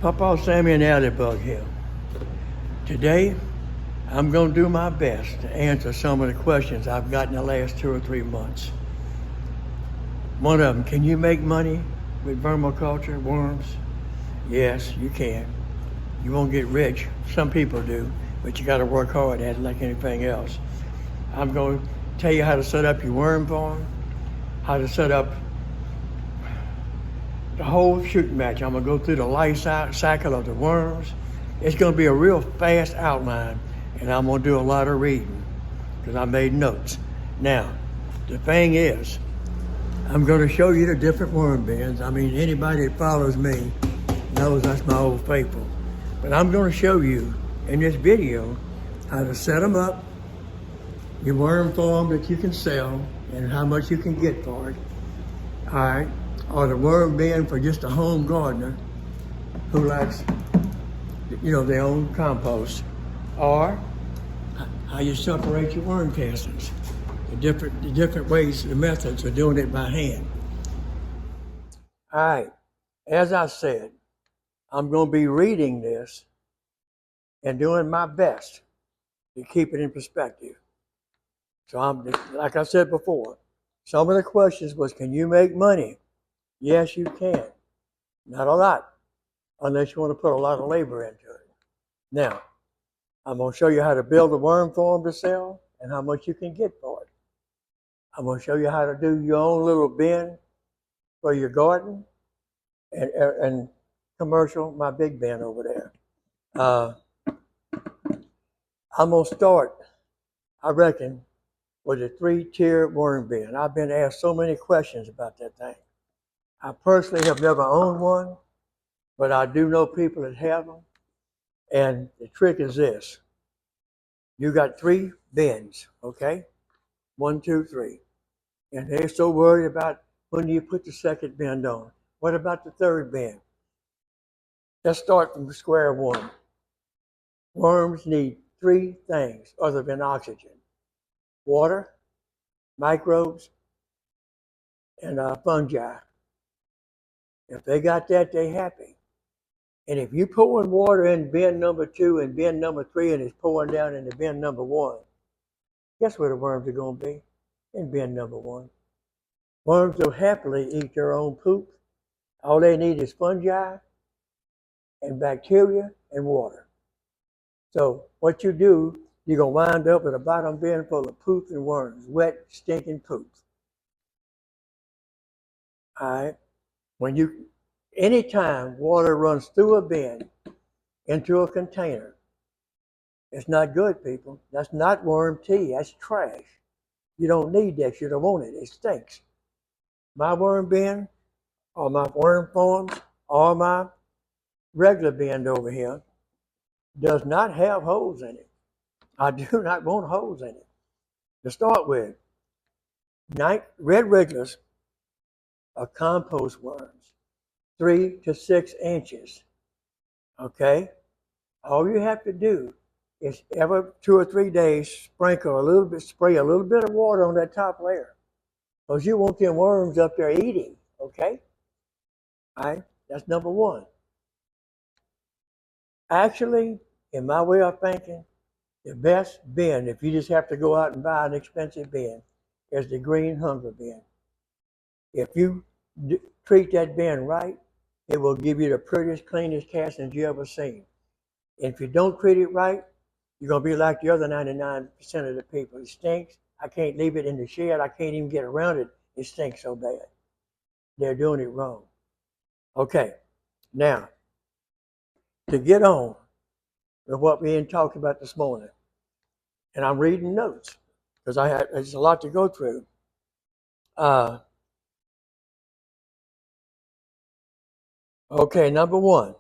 Pawpaw, Sammy, and Allybug here. Today, I'm going to do my best to answer some of the questions I've gotten the last 2 or 3 months. One of them, can you make money with vermiculture, worms? Yes, you can. You won't get rich. Some people do, but you got to work hard at it like anything else. I'm going to tell you how to set up your worm farm, how to set up the whole shooting match. I'm going to go through the life cycle of the worms. It's going to be a real fast outline, and I'm going to do a lot of reading because I made notes. Now, the thing is, I'm going to show you the different worm bins. I mean, anybody that follows me knows that's my old faithful. But I'm going to show you in this video how to set them up, your worm farm that you can sell, and how much you can get for it. All right. Or the worm bin for just a home gardener who likes, their own compost. Or how you separate your worm castings. The different ways, the methods of doing it by hand. All right. As I said, I'm going to be reading this and doing my best to keep it in perspective. So like I said before, some of the questions was, can you make money? Yes, you can. Not a lot, unless you want to put a lot of labor into it. Now, I'm going to show you how to build a worm farm to sell and how much you can get for it. I'm going to show you how to do your own little bin for your garden and commercial, my big bin over there. I'm going to start, I reckon, with a 3-tier worm bin. I've been asked so many questions about that thing. I personally have never owned one, but I do know people that have them. And the trick is this. You got 3 bins, okay? 1, 2, 3. And they're so worried about when you put the second bin on. What about the third bin? Let's start from square one. Worms need 3 things other than oxygen. Water, microbes, and fungi. If they got that, they're happy. And if you pouring water in bin number 2 and bin number 3 and it's pouring down into bin number 1, guess where the worms are going to be? In bin number 1. Worms will happily eat their own poop. All they need is fungi and bacteria and water. So what you do, you're going to wind up with a bottom bin full of poop and worms, wet, stinking poop. All right? Anytime water runs through a bin into a container, it's not good, people. That's not worm tea. That's trash. You don't need that. You don't want it. It stinks. My worm bin, or my worm farms, or my regular bin over here, does not have holes in it. I do not want holes in it. To start with, red regulars are compost worms. 3 to 6 inches. Okay? All you have to do is every 2 or 3 days spray a little bit of water on that top layer. Because you want them worms up there eating. Okay? All right? That's number 1. Actually, in my way of thinking, the best bin, if you just have to go out and buy an expensive bin, is the green hunger bin. If you treat that bin right, it will give you the prettiest, cleanest castings you ever seen. And if you don't treat it right, you're going to be like the other 99% of the people. It stinks. I can't leave it in the shed. I can't even get around it. It stinks so bad. They're doing it wrong. Okay, now, to get on with what we talked about this morning, and I'm reading notes because there's a lot to go through. Okay, number 1,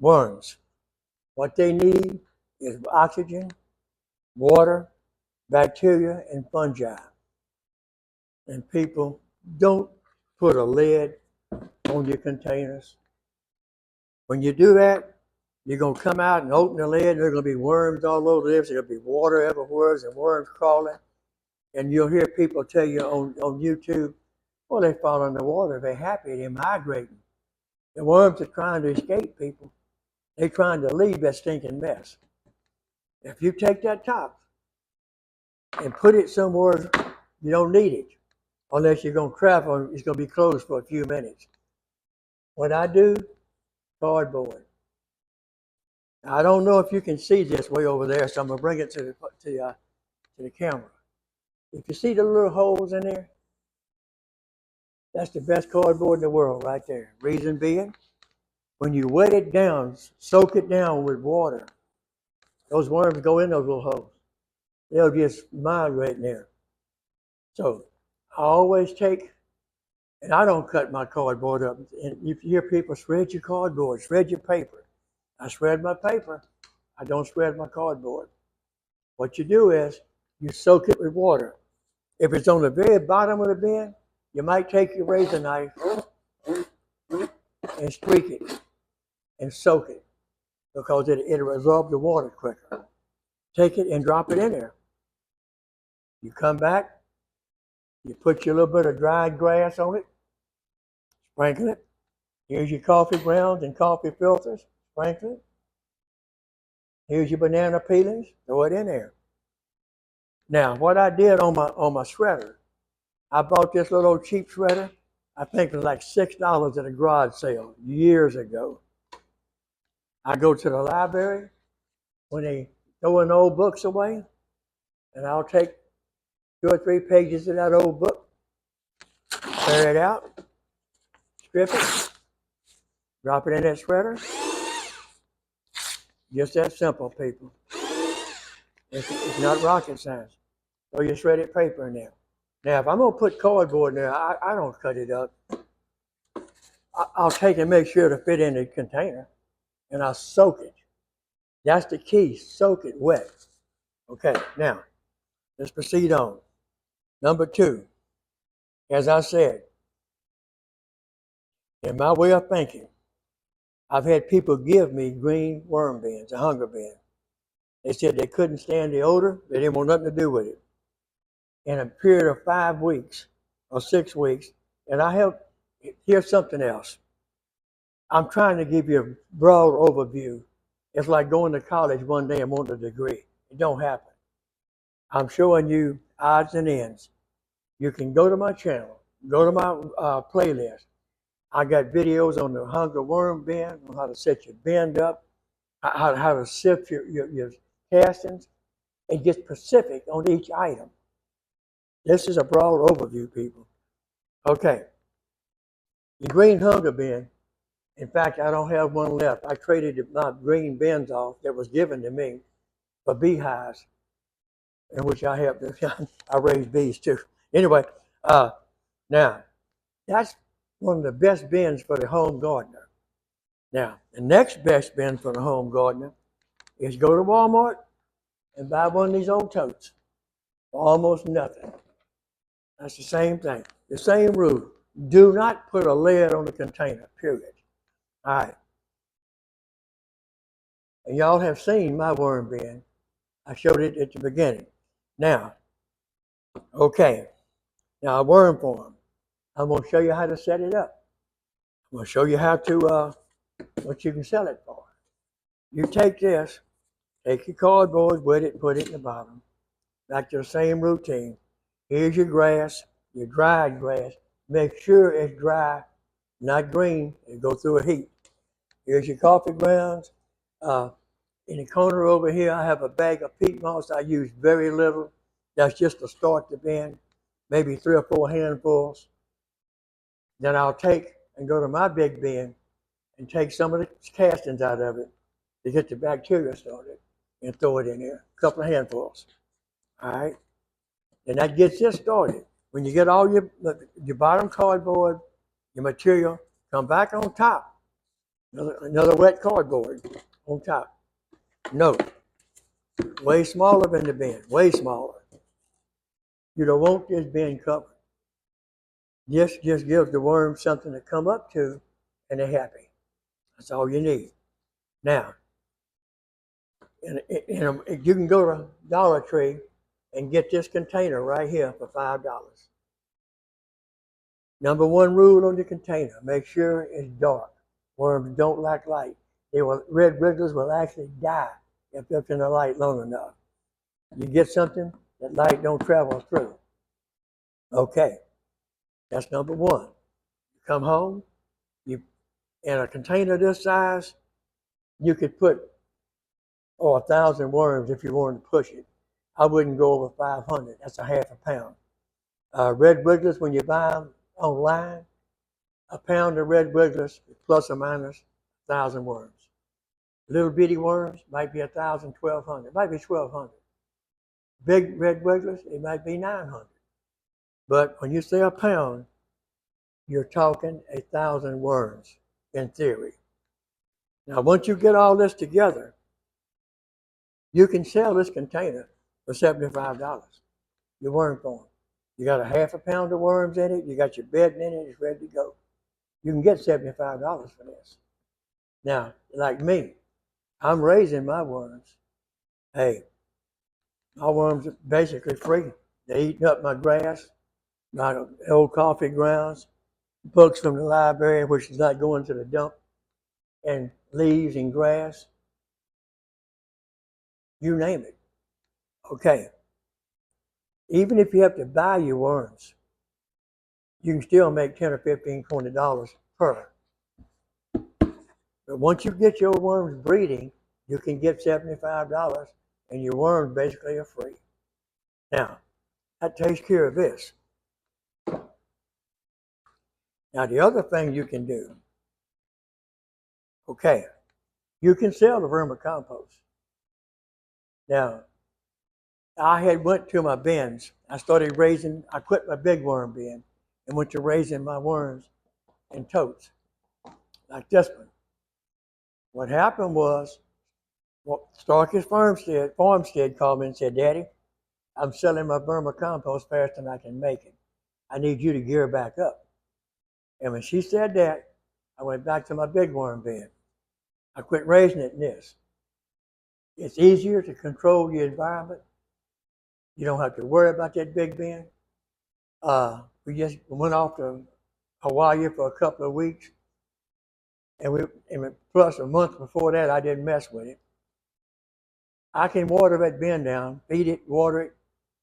worms. What they need is oxygen, water, bacteria, and fungi. And people, don't put a lid on your containers. When you do that, you're going to come out and open the lid, and there are going to be worms all over this. There'll be water everywhere and worms crawling. And you'll hear people tell you on YouTube, well, they fall in the water. They're happy. They're migrating. The worms are trying to escape, people. They're trying to leave that stinking mess. If you take that top and put it somewhere you don't need it, unless you're going to travel, it's going to be closed for a few minutes. What I do, cardboard. I don't know if you can see this way over there, so I'm going to bring it to the camera. If you see the little holes in there, that's the best cardboard in the world right there. Reason being, when you wet it down, soak it down with water, those worms go in those little holes. They'll just migrate in there. So I always take, and I don't cut my cardboard up. And you hear people shred your cardboard, shred your paper. I shred my paper. I don't shred my cardboard. What you do is you soak it with water. If it's on the very bottom of the bin, you might take your razor knife and streak it and soak it because it'll absorb the water quicker. Take it and drop it in there. You come back, you put your little bit of dried grass on it, sprinkle it. Here's your coffee grounds and coffee filters, sprinkle it. Here's your banana peelings, throw it in there. Now, what I did on my shredder, I bought this little cheap shredder. I think it was like $6 at a garage sale years ago. I go to the library when they throw in old books away, and I'll take 2 or 3 pages of that old book, tear it out, strip it, drop it in that shredder. Just that simple, people. It's not rocket science. Throw your shredded paper in there. Now, if I'm going to put cardboard in there, I don't cut it up. I'll take and make sure to fit in the container, and I'll soak it. That's the key, soak it wet. Okay, now, let's proceed on. Number 2, as I said, in my way of thinking, I've had people give me green worm bins, a hunger bin. They said they couldn't stand the odor, they didn't want nothing to do with it. In a period of 5 weeks or 6 weeks, and here's something else. I'm trying to give you a broad overview. It's like going to college one day and wanting a degree. It don't happen. I'm showing you odds and ends. You can go to my channel, go to my playlist. I got videos on the hunger worm bin, on how to set your bin up, how to sift your castings, and get specific on each item. This is a broad overview, people. Okay. The green hunger bin, in fact, I don't have one left. I traded my green bins off that was given to me for beehives, in which I helped. I raise bees too. Anyway, now, that's one of the best bins for the home gardener. Now, the next best bin for the home gardener is go to Walmart and buy one of these old totes for almost nothing. That's the same thing. The same rule. Do not put a lid on the container, period. All right. And y'all have seen my worm bin. I showed it at the beginning. Now, okay. Now, a worm farm. I'm going to show you how to set it up. I'm going to show you how to, what you can sell it for. You take this, take your cardboard, wet it, put it in the bottom. Back to the same routine. Here's your grass, your dried grass. Make sure it's dry, not green, and go through a heat. Here's your coffee grounds. In the corner over here, I have a bag of peat moss. I use very little. That's just to start the bin, maybe 3 or 4 handfuls. Then I'll take and go to my big bin and take some of the castings out of it to get the bacteria started and throw it in there, a couple of handfuls. All right? And that gets this started. When you get all your bottom cardboard, your material, come back on top. Another wet cardboard on top. Note, way smaller than the bin, way smaller. You don't want this bin covered. This just gives the worms something to come up to, and they're happy. That's all you need. Now, you can go to Dollar Tree and get this container right here for $5. Number 1 rule on the container, make sure it's dark. Worms don't like light. Red wigglers will actually die if they're in the light long enough. You get something that light don't travel through. Okay, that's number one. You come home, you in a container this size, you could put 1,000 worms if you wanted to push it. I wouldn't go over 500. That's a half a pound. Red wigglers, when you buy them online, a pound of red wigglers plus or minus 1,000 worms. Little bitty worms might be 1,000, 1,200. It might be 1,200. Big red wigglers, it might be 900. But when you say a pound, you're talking 1,000 worms in theory. Now, once you get all this together, you can sell this container for $75. Your worm farm. You got a half a pound of worms in it. You got your bedding in it. It's ready to go. You can get $75 for this. Now, like me, I'm raising my worms. Hey, my worms are basically free. They're eating up my grass, my old coffee grounds, books from the library, which is not going to the dump, and leaves and grass. You name it. Okay. Even if you have to buy your worms, you can still make $10 or $15, $20 per. But once you get your worms breeding, you can get $75 and your worms basically are free. Now, that takes care of this. Now, the other thing you can do, okay, you can sell the vermicompost. Now, I had went to my bins. I quit my big worm bin and went to raising my worms in totes, like this one. What happened was, Starkist Farmstead called me and said, Daddy, I'm selling my vermicompost faster than I can make it. I need you to gear back up. And when she said that, I went back to my big worm bin. I quit raising it in this. It's easier to control your environment. You don't have to worry about that big bin. We just went off to Hawaii for a couple of weeks. And plus a month before that, I didn't mess with it. I can water that bin down, feed it, water it,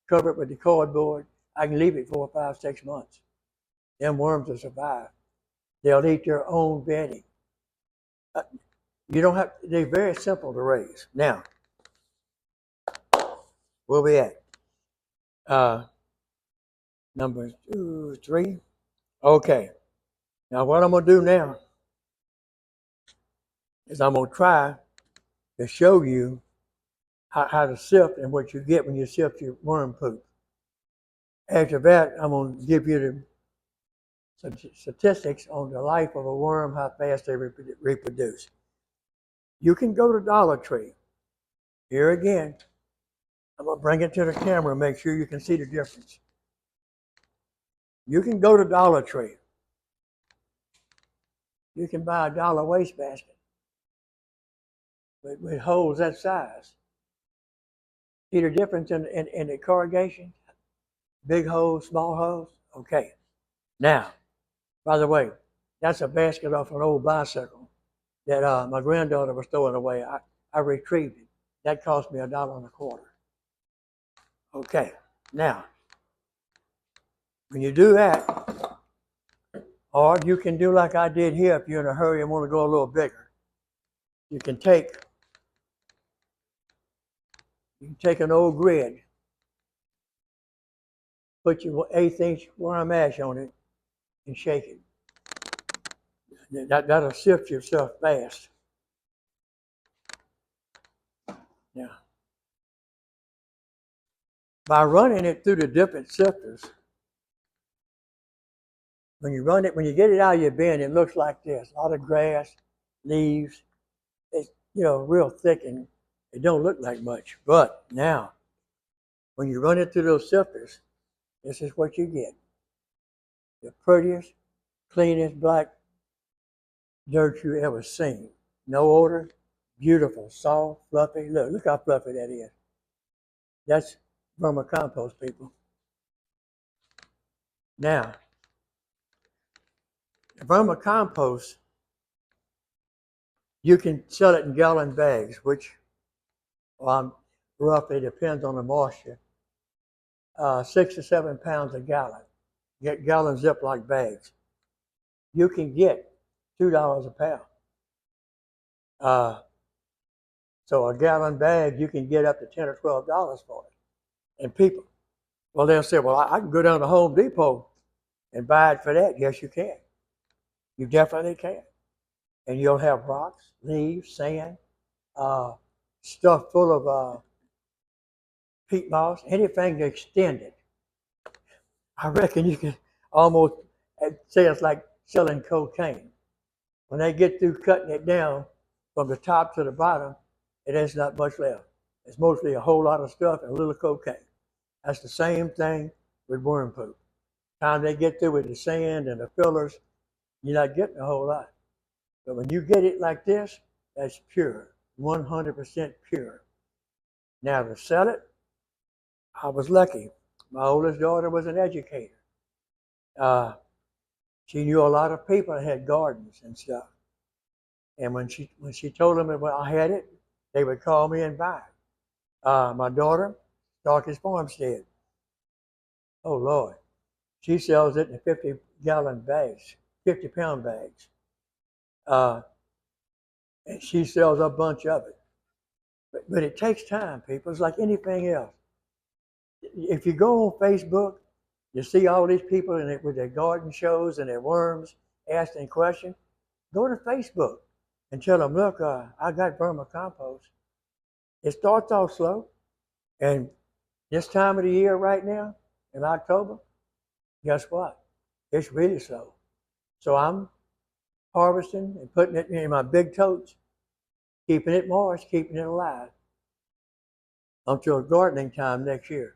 cover it with the cardboard. I can leave it 4, 5, 6 months. Them worms will survive. They'll eat their own bedding. You don't have. They're very simple to raise. Now, where we at? Number 2, 3. Okay. Now, what I'm gonna do now is I'm gonna try to show you how to sift and what you get when you sift your worm poop. After that, I'm going to give you some statistics on the life of a worm, how fast they reproduce. You can go to Dollar Tree. Here again, I'm going to bring it to the camera and make sure you can see the difference. You can go to Dollar Tree. You can buy a dollar wastebasket with holes that size. See the difference in the corrugation? Big holes, small holes? Okay. Now, by the way, that's a basket off an old bicycle that my granddaughter was throwing away. I retrieved it. That cost me $1.25. Okay. Now, when you do that, or you can do like I did here if you're in a hurry and want to go a little bigger. You can take an old grid, put your 1/8 worm ash on it, and shake it. That'll sift yourself fast. Now, by running it through the different sifters, when you get it out of your bin, it looks like this: a lot of grass, leaves. It's real thick and it don't look like much. But now, when you run it through those sifters, this is what you get: the prettiest, cleanest black dirt you ever seen. No odor, beautiful, soft, fluffy. Look how fluffy that is. That's vermicompost, people. Now, the vermicompost You can sell it in gallon bags, which roughly depends on the moisture. 6 to 7 pounds a gallon. Get gallon Ziploc bags. You can get $2 a pound. So a gallon bag, you can get up to $10 or $12 for it. And people, well, they'll say, well, I can go down to Home Depot and buy it for that. Yes, you can. You definitely can. And you'll have rocks, leaves, sand, stuff full of peat moss, anything to extend it. I reckon you can almost say it's like selling cocaine. When they get through cutting it down from the top to the bottom, it has not much left. It's mostly a whole lot of stuff and a little cocaine. That's the same thing with worm poop. Time they get through with the sand and the fillers, you're not getting a whole lot. But when you get it like this, that's pure, 100% pure. Now to sell it, I was lucky. My oldest daughter was an educator. She knew a lot of people that had gardens and stuff. And when she told them that I had it, they would call me and buy it. My daughter, Darkest Farmstead. Oh Lord, she sells it in 50-gallon bags, 50-pound bags. And she sells a bunch of it. But it takes time, people. It's like anything else. If you go on Facebook, you see all these people with their garden shows and their worms asking questions. Go to Facebook and tell them, look, I got Vermicompost. It starts off slow. And this time of the year right now, in October, guess what? It's really slow. So I'm harvesting and putting it in my big totes, keeping it moist, keeping it alive until gardening time next year.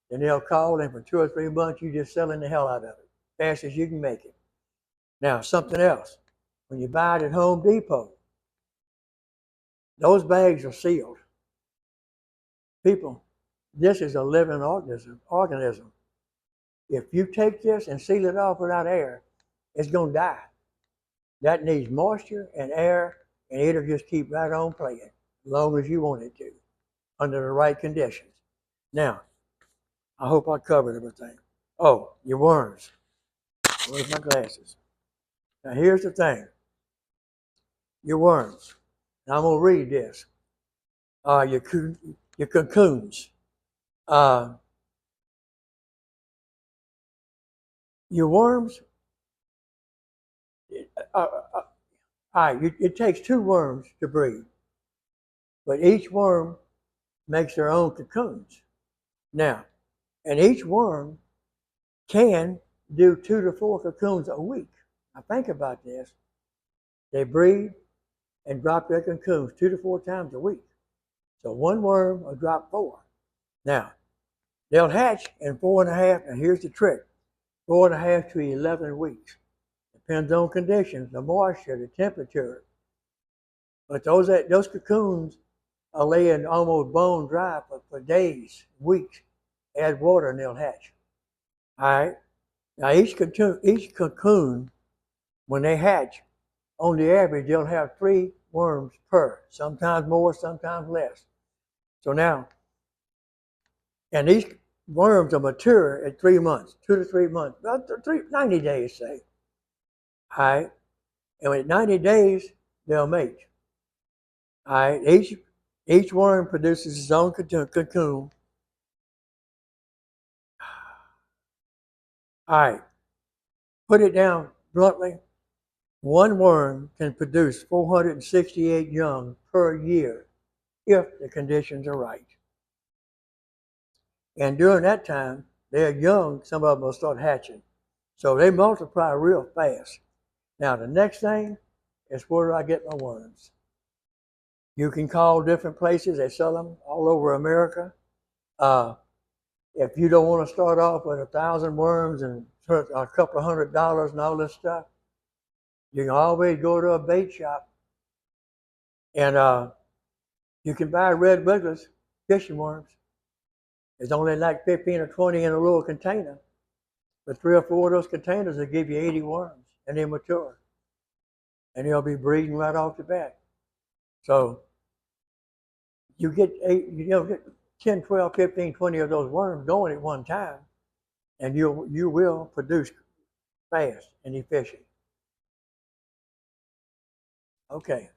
Then they'll call, and for 2 or 3 months, you're just selling the hell out of it, fast as you can make it. Now, something else. When you buy it at Home Depot, those bags are sealed. People, this is a living organism. If you take this and seal it off without air, it's going to die. That needs moisture and air, and it'll just keep right on playing as long as you want it to, under the right conditions. Now, I hope I covered everything. Oh, your worms. Where's my glasses? Now, here's the thing. Your worms. Now, I'm going to read this. Your cocoons. Your worms. It takes 2 worms to breed, but each worm makes their own cocoons. Now, and each worm can do 2 to 4 cocoons a week. Now think about this. They breed and drop their cocoons 2 to 4 times a week. So one worm will drop 4. Now, they'll hatch in 4.5, and here's the trick, 4.5 to 11 weeks. Depends on conditions, the moisture, the temperature. But those cocoons are laying almost bone dry for days, weeks. Add water and they'll hatch. All right. Now each cocoon, when they hatch, on the average, they'll have 3 worms per. Sometimes more, sometimes less. So now, and these worms are mature at 3 months, 2 to 3 months, about 90 days, say. All right. And at 90 days, they'll mate. All right. Each worm produces its own cocoon. All right. Put it down bluntly. One worm can produce 468 young per year if the conditions are right. And during that time, they're young, some of them will start hatching. So they multiply real fast. Now, the next thing is where do I get my worms? You can call different places. They sell them all over America. If you don't want to start off with 1,000 worms and a couple of $100 and all this stuff, you can always go to a bait shop and you can buy red wigglers, fishing worms. It's only like 15 or 20 in a little container. But 3 or 4 of those containers will give you 80 worms, and they're mature. And they'll be breeding right off the bat. So you get get 10, 12, 15, 20 of those worms going at one time, and you will produce fast and efficient. Okay.